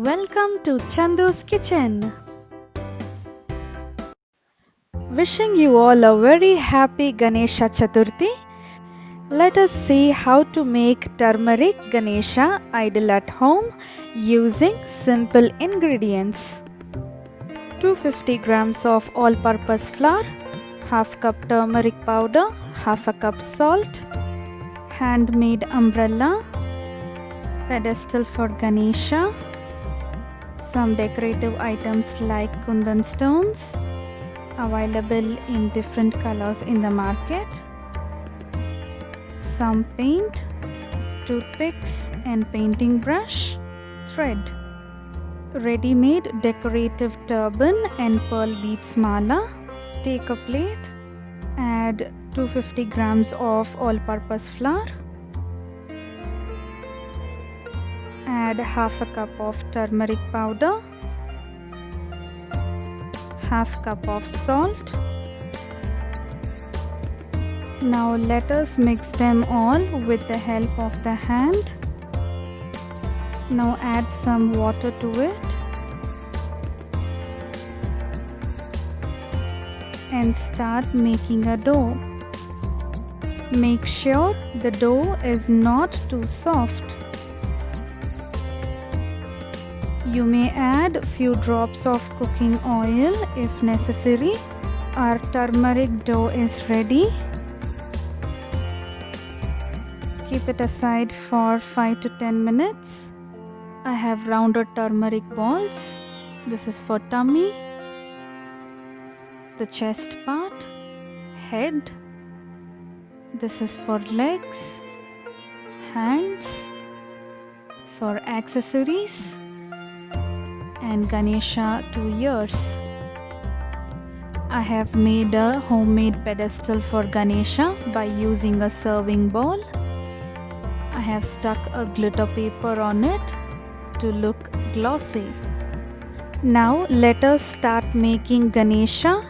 Welcome to Chandu's Kitchen. Wishing you all a very happy Ganesha Chaturthi. Let us see how to make Turmeric Ganesha idle at home using simple ingredients. 250 grams of all-purpose flour, half cup turmeric powder, half a cup salt, handmade umbrella, pedestal for Ganesha, some decorative items like Kundan stones available in different colors in the market, some paint, toothpicks and painting brush, thread, ready-made decorative turban and pearl beads mala. Take a plate, add 250 grams of all-purpose flour, add half a cup of turmeric powder, half cup of salt. Now let us mix them all with the help of the hand. Now add some water to it and start making a dough. Make sure the dough is not too soft. You may add few drops of cooking oil if necessary. Our turmeric dough is ready. Keep it aside for 5 to 10 minutes. I have rounded turmeric balls. This is for tummy, the chest part, head. This is for legs, hands, for accessories, and Ganesha 2 ears. I have made a homemade pedestal for Ganesha by using a serving bowl. I have stuck a glitter paper on it to look glossy. Now let us start making Ganesha.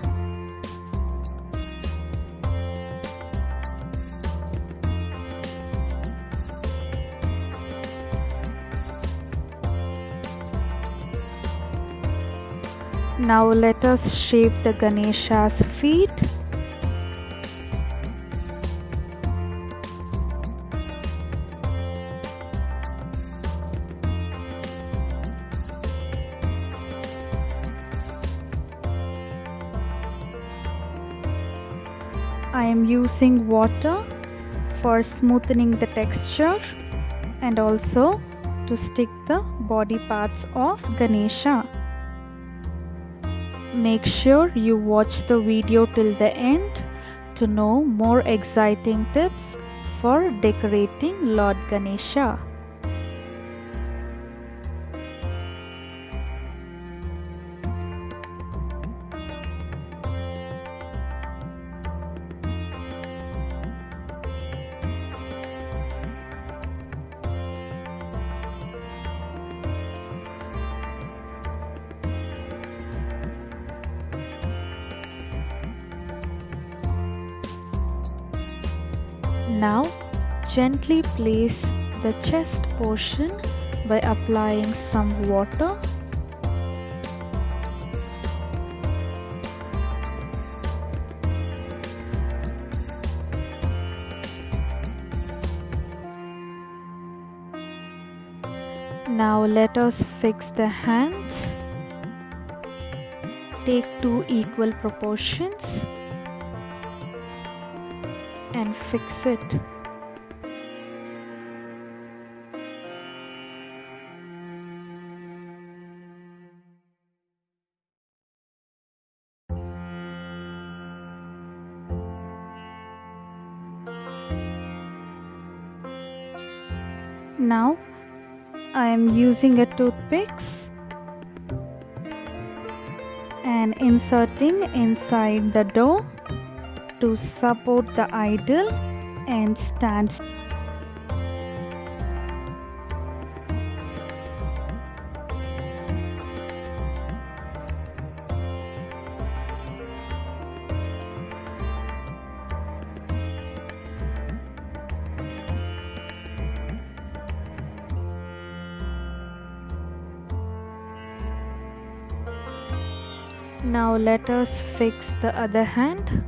Now let us shape the Ganesha's feet. I am using water for smoothening the texture and also to stick the body parts of Ganesha. Make sure you watch the video till the end to know more exciting tips for decorating Lord Ganesha. Now gently place the chest portion by applying some water. Now let us fix the hands. Take 2 equal proportions and fix it. Now I am using a toothpicks and inserting inside the dough to support the idol and stand. Now let us fix the other hand.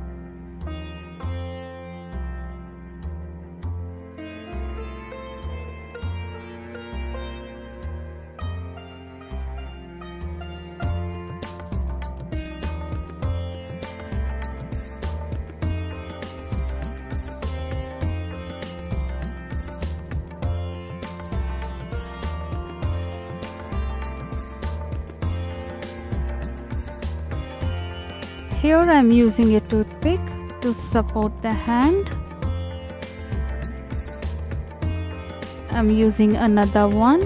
Here I am using a toothpick to support the hand. I am using another one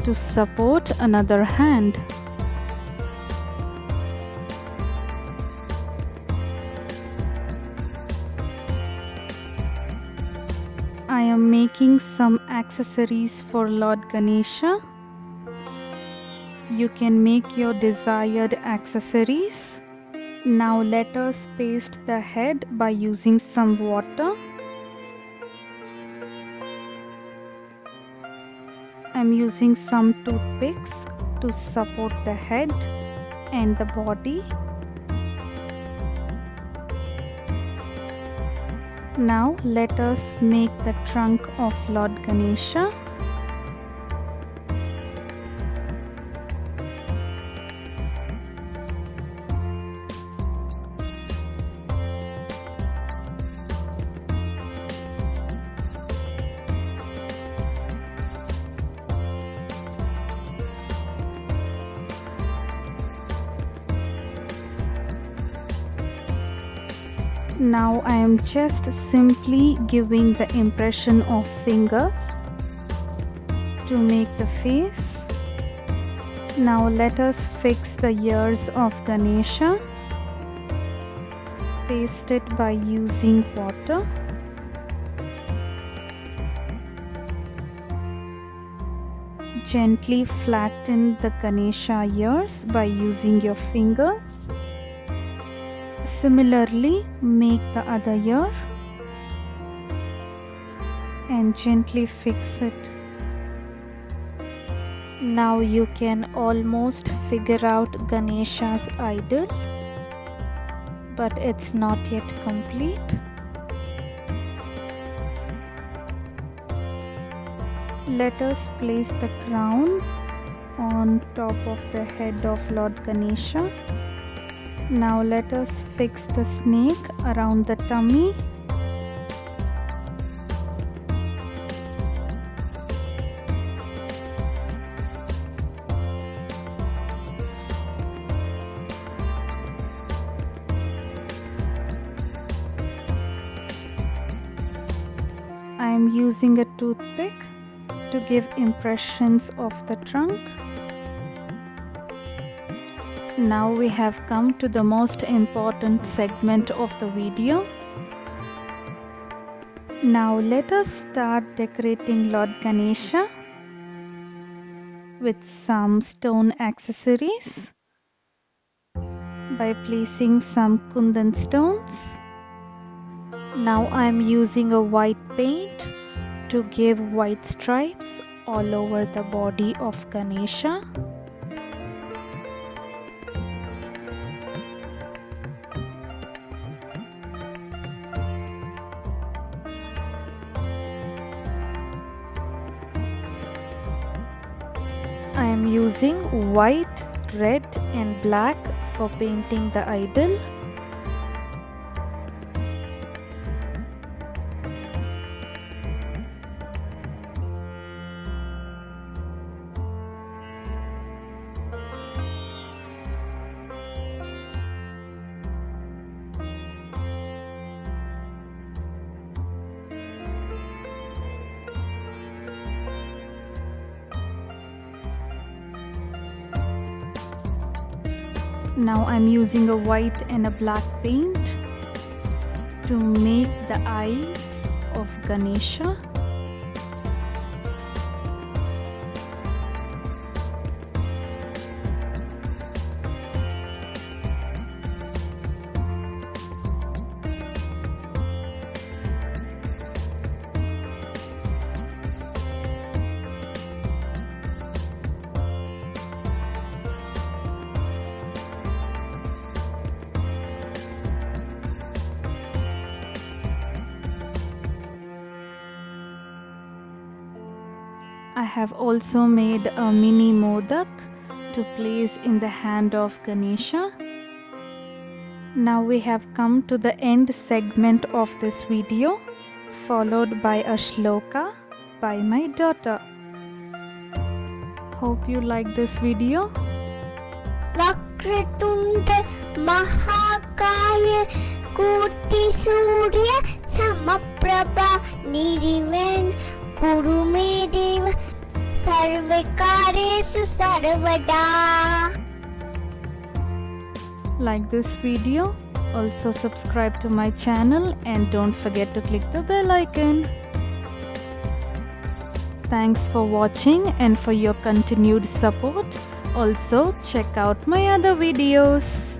to support another hand. I am making some accessories for Lord Ganesha. You can make your desired accessories. Now let us paste the head by using some water. I'm using some toothpicks to support the head and the body. Now let us make the trunk of Lord Ganesha. Now I am just simply giving the impression of fingers to make the face. Now let us fix the ears of Ganesha. Paste it by using water. Gently flatten the Ganesha ears by using your fingers. Similarly, make the other ear and gently fix it. Now you can almost figure out Ganesha's idol, but it's not yet complete. Let us place the crown on top of the head of Lord Ganesha. Now let us fix the snake around the tummy. I am using a toothpick to give impressions of the trunk. Now we have come to the most important segment of the video. Now let us start decorating Lord Ganesha with some stone accessories by placing some Kundan stones. Now I am using a white paint to give white stripes all over the body of Ganesha. I am using white, red and black for painting the idol. Now I'm using a white and a black paint to make the eyes of Ganesha. I have also made a mini modak to place in the hand of Ganesha. Now we have come to the end segment of this video, followed by a shloka by my daughter. Hope you like this video. Vakratunda Mahakaya Koti Surya Samaprabha Niriven Kurume Deva Sarvakaresu Sarvada. Like this video, also subscribe to my channel and don't forget to click the bell icon. Thanks for watching and for your continued support. Also check out my other videos.